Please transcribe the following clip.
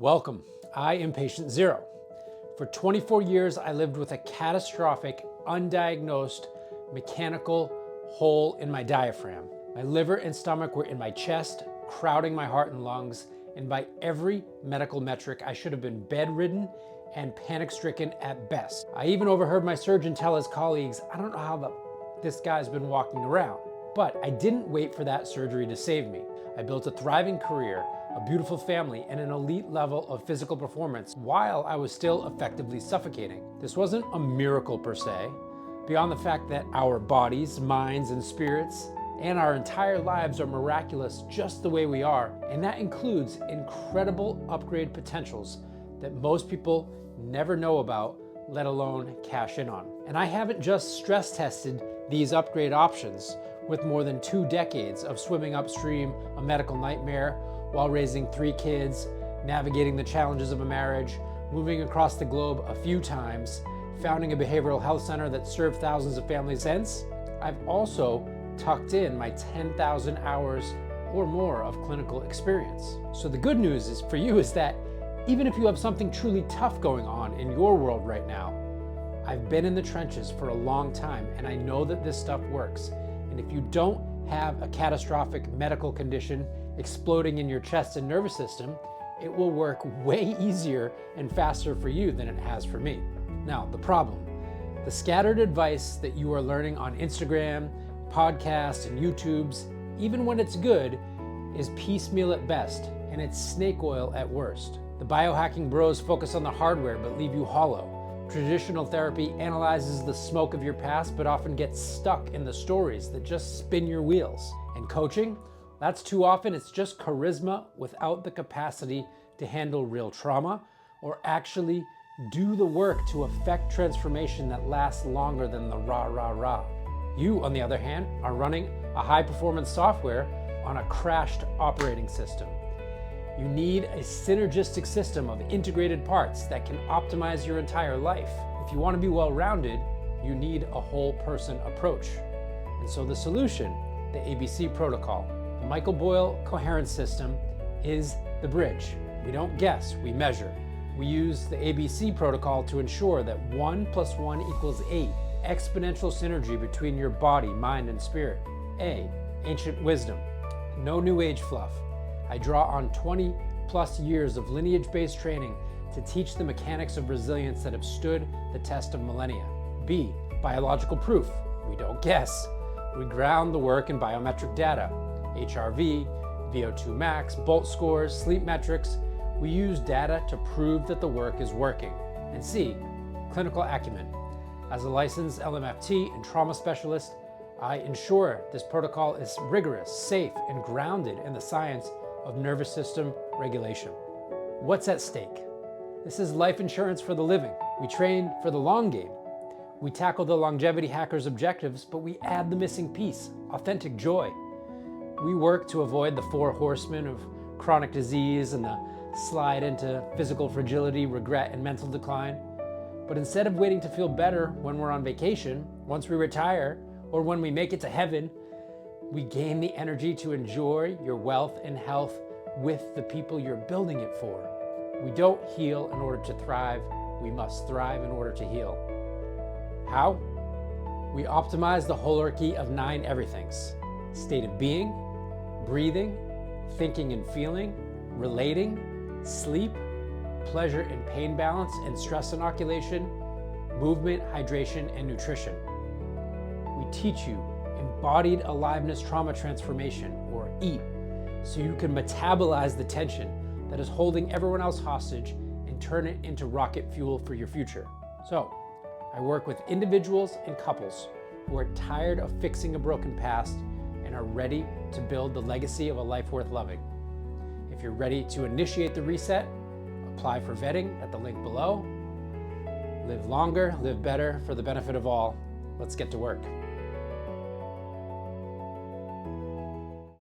Welcome. I am patient zero. For 24 years, I lived with a catastrophic, undiagnosed mechanical hole in my diaphragm. My liver and stomach were in my chest, crowding my heart and lungs, and by every medical metric, I should have been bedridden and panic-stricken at best. I even overheard my surgeon tell his colleagues, I don't know how this guy's been walking around. But I didn't wait for that surgery to save me. I built a thriving career, a beautiful family, and an elite level of physical performance while I was still effectively suffocating. This wasn't a miracle per se, beyond the fact that our bodies, minds, and spirits, and our entire lives are miraculous just the way we are, and that includes incredible upgrade potentials that most people never know about, let alone cash in on. And I haven't just stress tested these upgrade options with more than 2 decades of swimming upstream a medical nightmare while raising 3 kids, navigating the challenges of a marriage, moving across the globe a few times, founding a behavioral health center that served thousands of families since. I've also tucked in my 10,000 hours or more of clinical experience. So the good news is for you is that even if you have something truly tough going on in your world right now, I've been in the trenches for a long time and I know that this stuff works. And if you don't have a catastrophic medical condition exploding in your chest and nervous system, it will work way easier and faster for you than it has for me. Now, the problem, the scattered advice that you are learning on Instagram, podcasts, and YouTubes, even when it's good, is piecemeal at best, and it's snake oil at worst. The biohacking bros focus on the hardware but leave you hollow. Traditional therapy analyzes the smoke of your past but often gets stuck in the stories that just spin your wheels. And coaching? That's too often it's just charisma without the capacity to handle real trauma or actually do the work to affect transformation that lasts longer than the rah, rah, rah. You, on the other hand, are running a high-performance software on a crashed operating system. You need a synergistic system of integrated parts that can optimize your entire life. If you want to be well-rounded, you need a whole person approach. And so the solution, the ABC protocol, the Michael Boyle Coherence System, is the bridge. We don't guess, we measure. We use the ABC protocol to ensure that 1 + 1 = 8, exponential synergy between your body, mind, and spirit. A, ancient wisdom, no new age fluff. I draw on 20+ years of lineage-based training to teach the mechanics of resilience that have stood the test of millennia. B, biological proof. We don't guess. We ground the work in biometric data. HRV, VO2 max, Bolt scores, sleep metrics. We use data to prove that the work is working. And C, clinical acumen. As a licensed LMFT and trauma specialist, I ensure this protocol is rigorous, safe, and grounded in the science of nervous system regulation. What's at stake? This is life insurance for the living. We train for the long game. We tackle the longevity hacker's objectives, but we add the missing piece, authentic joy. We work to avoid the 4 horsemen of chronic disease and the slide into physical fragility, regret, and mental decline. But instead of waiting to feel better when we're on vacation, once we retire, or when we make it to heaven, we gain the energy to enjoy your wealth and health with the people you're building it for. We don't heal in order to thrive. We must thrive in order to heal. How? We optimize the holarchy of 9 everythings: state of being, breathing, thinking and feeling, relating, sleep, pleasure and pain balance and stress inoculation, movement, hydration, and nutrition. We teach you embodied aliveness trauma transformation, or EATT, so you can metabolize the tension that is holding everyone else hostage and turn it into rocket fuel for your future. So, I work with individuals and couples who are tired of fixing a broken past and are ready to build the legacy of a life worth loving. If you're ready to initiate the reset, apply for vetting at the link below. Live longer, live better for the benefit of all. Let's get to work.